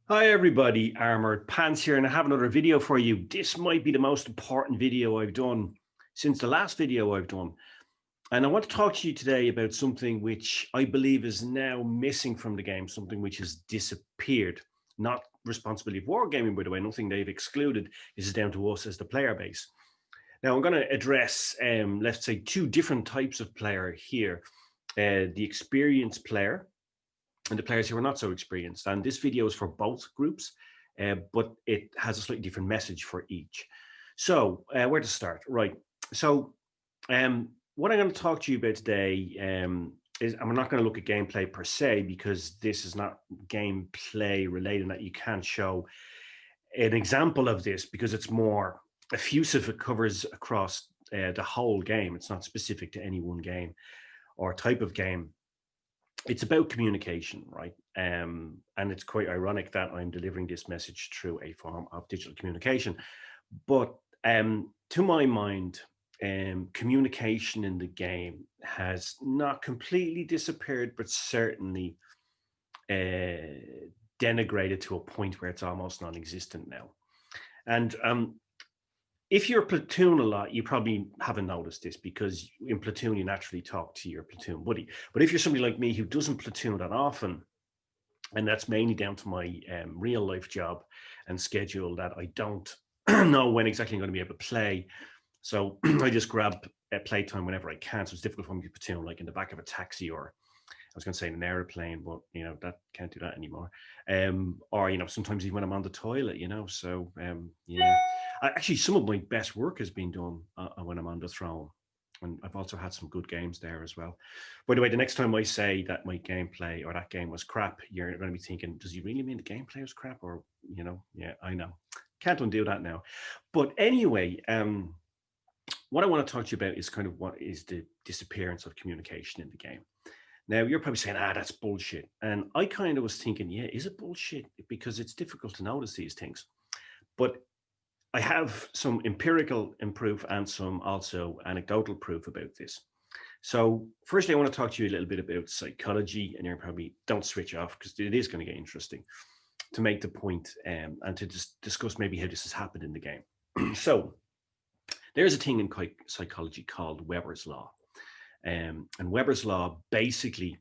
Hi everybody, Armored Pants here, and I have another video for you. This might be the most important video I've done since the last video I've done. And I want to talk to you today about something which I believe is now missing from the game, something which has disappeared. Not responsibility of Wargaming, by the way, nothing they've excluded. This is down to us as the player base. Now I'm going to address, let's say, two different types of player here. The experienced player, and the players who are not so experienced. And this video is for both groups, but it has a slightly different message for each. So where to start? Right. So what I'm going to talk to you about today is I'm not going to look at gameplay per se, because this is not gameplay related, that you can't show an example of this because it's more effusive. It covers across the whole game. It's not specific to any one game or type of game. It's about communication, right? And it's quite ironic that I'm delivering this message through a form of digital communication. But to my mind, communication in the game has not completely disappeared, but certainly denigrated to a point where it's almost non-existent now. And if you're platoon a lot, you probably haven't noticed this, because in platoon you naturally talk to your platoon buddy. But if you're somebody like me who doesn't platoon that often, and that's mainly down to my real life job and schedule, that I don't know when exactly I'm going to be able to play. So I just grab playtime whenever I can. So it's difficult for me to platoon like in the back of a taxi, or I was going to say in an airplane, but that can't do that anymore. Or sometimes even when I'm on the toilet, So yeah, actually, some of my best work has been done when I'm on the throne, and I've also had some good games there as well. By the way, the next time I say that my gameplay or that game was crap, you're going to be thinking, does he really mean the gameplay was crap? Or yeah, I know, can't undo that now. But anyway, what I want to talk to you about is kind of what is the disappearance of communication in the game. Now, you're probably saying, that's bullshit. And I kind of was thinking, yeah, is it bullshit? Because it's difficult to notice these things. But I have some empirical proof and some also anecdotal proof about this. So firstly, I want to talk to you a little bit about psychology, and you're probably, don't switch off because it is going to get interesting, to make the point and to just discuss maybe how this has happened in the game. So there's a thing in psychology called Weber's Law. And Weber's Law basically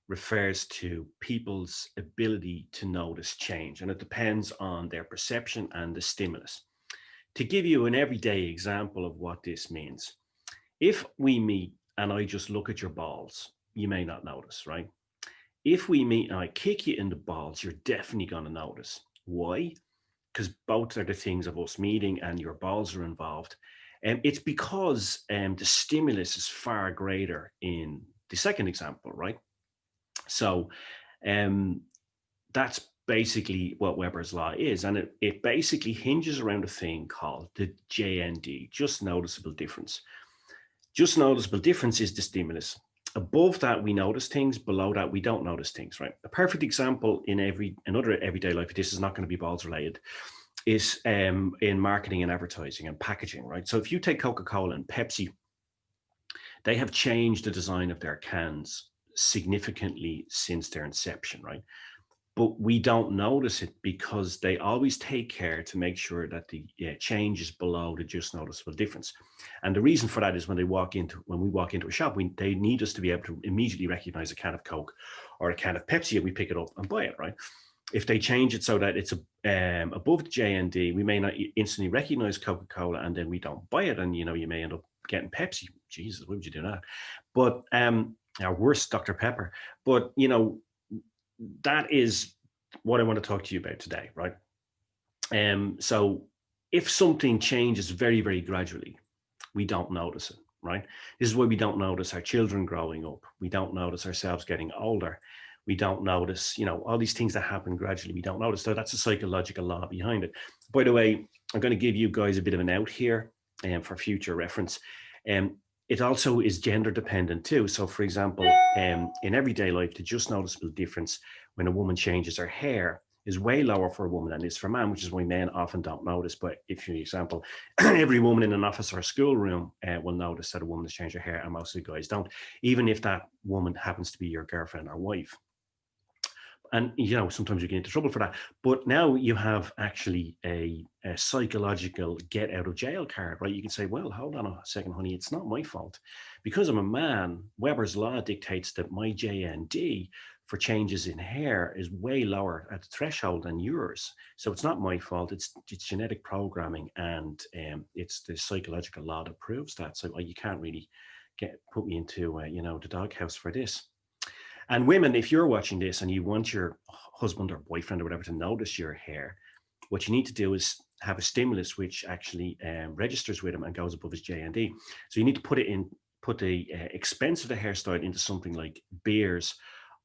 refers to people's ability to notice change, and it depends on their perception and the stimulus. To give you an everyday example of what this means, if we meet and I just look at your balls, you may not notice, right? If we meet and I kick you in the balls, you're definitely going to notice. Why? Because both are the things of us meeting and your balls are involved. And it's because the stimulus is far greater in the second example, right? So that's basically what Weber's Law is. And it basically hinges around a thing called the JND, just noticeable difference. Just noticeable difference is the stimulus. Above that, we notice things. Below that, we don't notice things, right? A perfect example in another everyday life, this is not going to be balls related, is in marketing and advertising and packaging, right? So if you take Coca-Cola and Pepsi, they have changed the design of their cans significantly since their inception, right? But we don't notice it because they always take care to make sure that the change is below the just noticeable difference. And the reason for that is when we walk into a shop, they need us to be able to immediately recognize a can of Coke or a can of Pepsi, and we pick it up and buy it, right? If they change it so that it's above the JND, we may not instantly recognize Coca-Cola, and then we don't buy it, and you may end up getting Pepsi. Jesus, why would you do that? But or worse, Dr. Pepper. But that is what I want to talk to you about today, right? So if something changes very, very gradually, we don't notice it, right? This is why we don't notice our children growing up. We don't notice ourselves getting older. We don't notice, all these things that happen gradually, we don't notice. So that's a psychological law behind it. By the way, I'm going to give you guys a bit of an out here for future reference. It also is gender dependent too. So for example, in everyday life, the just noticeable difference when a woman changes her hair is way lower for a woman than it is for a man, which is why men often don't notice. But if, for example, every woman in an office or a schoolroom will notice that a woman has changed her hair, and most of the guys don't, even if that woman happens to be your girlfriend or wife. And, you know, sometimes you get into trouble for that. But now you have actually a psychological get out of jail card, right? You can say, well, hold on a second, honey, it's not my fault. Because I'm a man, Weber's law dictates that my JND for changes in hair is way lower at the threshold than yours. So it's not my fault. It's genetic programming, and it's the psychological law that proves that. So you can't really put me into, you know, the doghouse for this. And women, if you're watching this and you want your husband or boyfriend or whatever to notice your hair, what you need to do is have a stimulus which actually registers with him and goes above his JND. So you need to put the expense of the hairstyle into something like beers,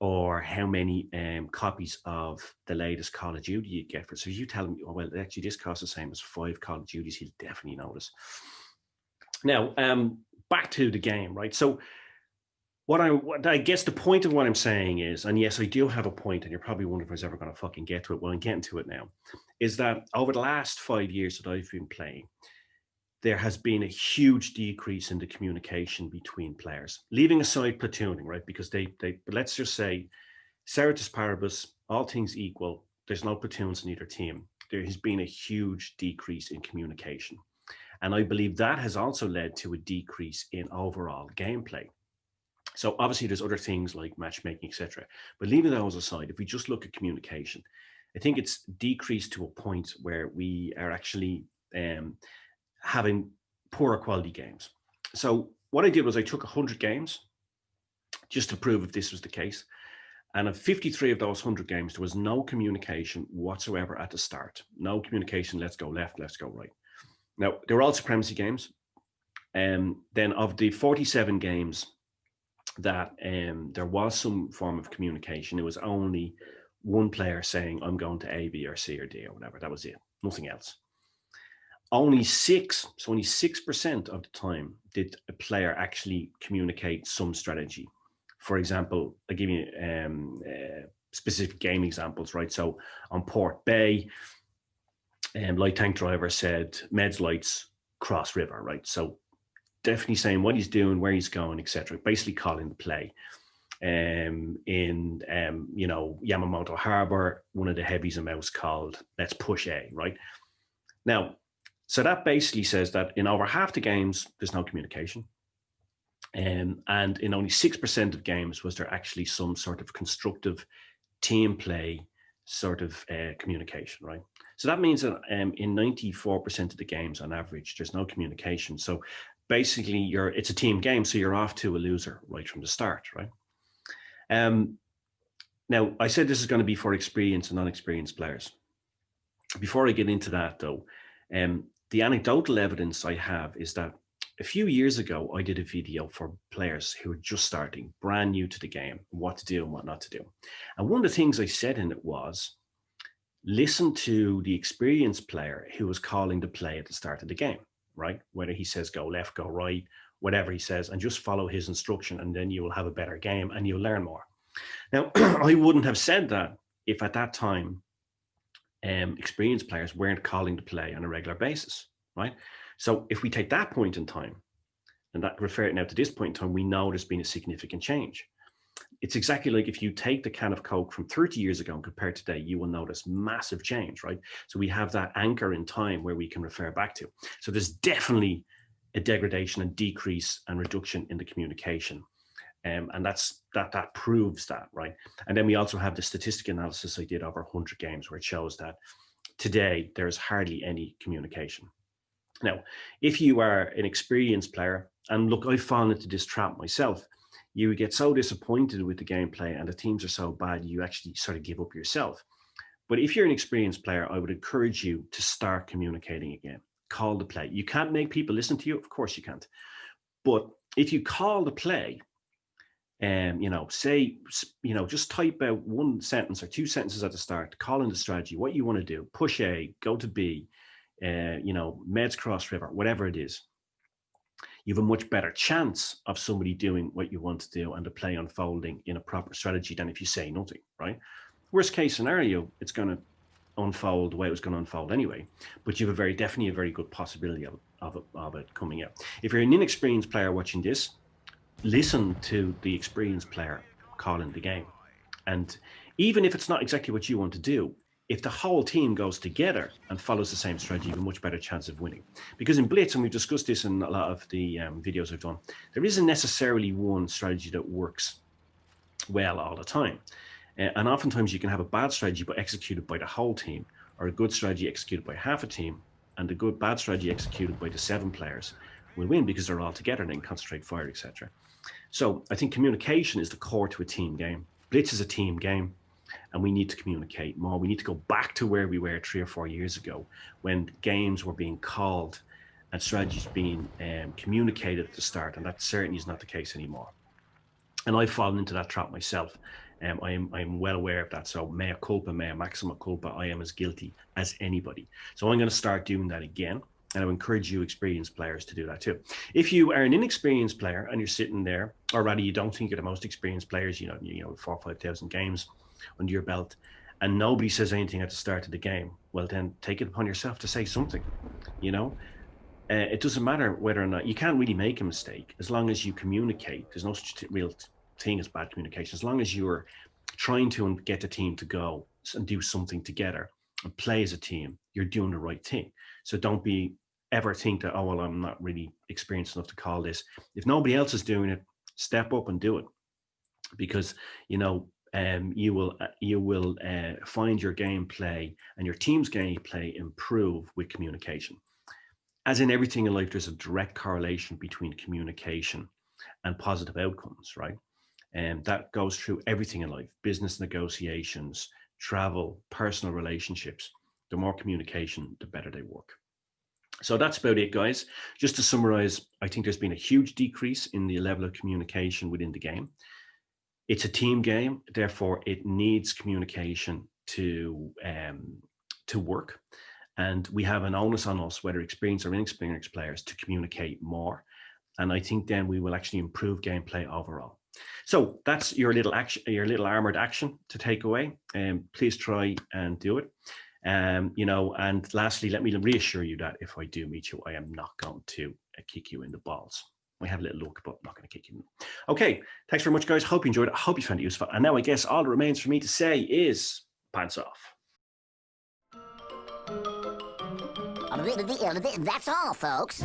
or how many copies of the latest Call of Duty you get for it. So if you tell him, oh, well, actually this costs the same as 5 Call of Duties, he'll definitely notice. Now, back to the game, right? So what I guess the point of what I'm saying is, and yes, I do have a point, and you're probably wondering if I was ever going to fucking get to it. Well, I'm getting to it now, is that over the last 5 years that I've been playing, there has been a huge decrease in the communication between players, leaving aside platooning, right? Because they let's just say, ceteris paribus, all things equal, there's no platoons in either team. There has been a huge decrease in communication. And I believe that has also led to a decrease in overall gameplay. So obviously there's other things like matchmaking, etc. But leaving those aside, if we just look at communication, I think it's decreased to a point where we are actually having poorer quality games. So what I did was I took 100 games just to prove if this was the case. And of 53 of those 100 games, there was no communication whatsoever at the start. No communication, let's go left, let's go right. Now, they were all supremacy games. Then of the 47 games that there was some form of communication, it was only one player saying, I'm going to A, B, or C, or D, or whatever. That was it. Nothing else. Only 6% of the time did a player actually communicate some strategy. For example, I'll give you specific game examples, right? So on Port Bay, Light Tank Driver said, Meds Lights, Cross River, right? So definitely saying what he's doing, where he's going, etc. Basically calling the play. In you know, Yamamoto Harbor, one of the heavies and mouse called, let's push A, right? Now, so that basically says that in over half the games, there's no communication. And in only 6% of games was there actually some sort of constructive team play sort of communication, right? So that means that in 94% of the games on average, there's no communication. So basically it's a team game, so you're off to a loser right from the start, right? Now, I said this is going to be for experienced and non-experienced players. Before I get into that, though, the anecdotal evidence I have is that a few years ago, I did a video for players who were just starting, brand new to the game, what to do and what not to do. And one of the things I said in it was, listen to the experienced player who was calling the play at the start of the game, right? Whether he says go left, go right, whatever he says, and just follow his instruction, and then you will have a better game and you'll learn more. Now, I wouldn't have said that if at that time experienced players weren't calling the play on a regular basis, right? So if we take that point in time, and that refer it now to this point in time, we know there's been a significant change. It's exactly like if you take the can of Coke from 30 years ago and compare today, you will notice massive change, right? So we have that anchor in time where we can refer back to. So there's definitely a degradation and decrease and reduction in the communication. And that proves that, right? And then we also have the statistic analysis I did over 100 games where it shows that today there's hardly any communication. Now, if you are an experienced player, and look, I've fallen into this trap myself, you get so disappointed with the gameplay and the teams are so bad, you actually sort of give up yourself. But if you're an experienced player, I would encourage you to start communicating again. Call the play. You can't make people listen to you. Of course you can't. But if you call the play, say, just type out one sentence or two sentences at the start, calling the strategy, what you want to do, push A, go to B, Meds Cross River, whatever it is, you have a much better chance of somebody doing what you want to do and the play unfolding in a proper strategy than if you say nothing, right? Worst case scenario, it's going to unfold the way it was going to unfold anyway, but you have definitely a very good possibility of it coming out. If you're an inexperienced player watching this, listen to the experienced player calling the game. And even if it's not exactly what you want to do, if the whole team goes together and follows the same strategy, you have a much better chance of winning. Because in Blitz, and we've discussed this in a lot of the videos I've done, there isn't necessarily one strategy that works well all the time. And oftentimes you can have a bad strategy but executed by the whole team, or a good strategy executed by half a team, and the bad strategy executed by the 7 players will win because they're all together and they can concentrate fire, etc. So I think communication is the core to a team game. Blitz is a team game, and we need to communicate more. We need to go back to where we were 3 or 4 years ago, when games were being called and strategies being communicated at the start, and that certainly is not the case anymore. And I've fallen into that trap myself. I'm well aware of that. So mea culpa, mea maxima culpa, I am as guilty as anybody. So I'm going to start doing that again. And I would encourage you experienced players to do that too. If you are an inexperienced player and you're sitting there, or rather you don't think you're the most experienced players, you know, 4,000 or 5,000 games under your belt, and nobody says anything at the start of the game, well, then take it upon yourself to say something. You know, it doesn't matter whether or not, you can't really make a mistake as long as you communicate. There's no real thing as bad communication. As long as you're trying to get the team to go and do something together and play as a team, you're doing the right thing. So don't ever think that, oh, well, I'm not really experienced enough to call this. If nobody else is doing it, step up and do it, because you know, you will find your gameplay and your team's gameplay improve with communication. As in everything in life, there's a direct correlation between communication and positive outcomes, right? And that goes through everything in life: business negotiations, travel, personal relationships. The more communication, the better they work. So that's about it, guys. Just to summarize, I think there's been a huge decrease in the level of communication within the game. It's a team game, therefore it needs communication to work. And we have an onus on us, whether experienced or inexperienced players, to communicate more. And I think then we will actually improve gameplay overall. So that's your little action, your little armored action to take away. Please try and do it. You know, and lastly, let me reassure you that if I do meet you, I am not going to kick you in the balls. I have a little look, but I'm not going to kick you. Okay, thanks very much, guys. Hope you enjoyed it. I hope you found it useful. And now I guess all that remains for me to say is pants off. That's all, folks.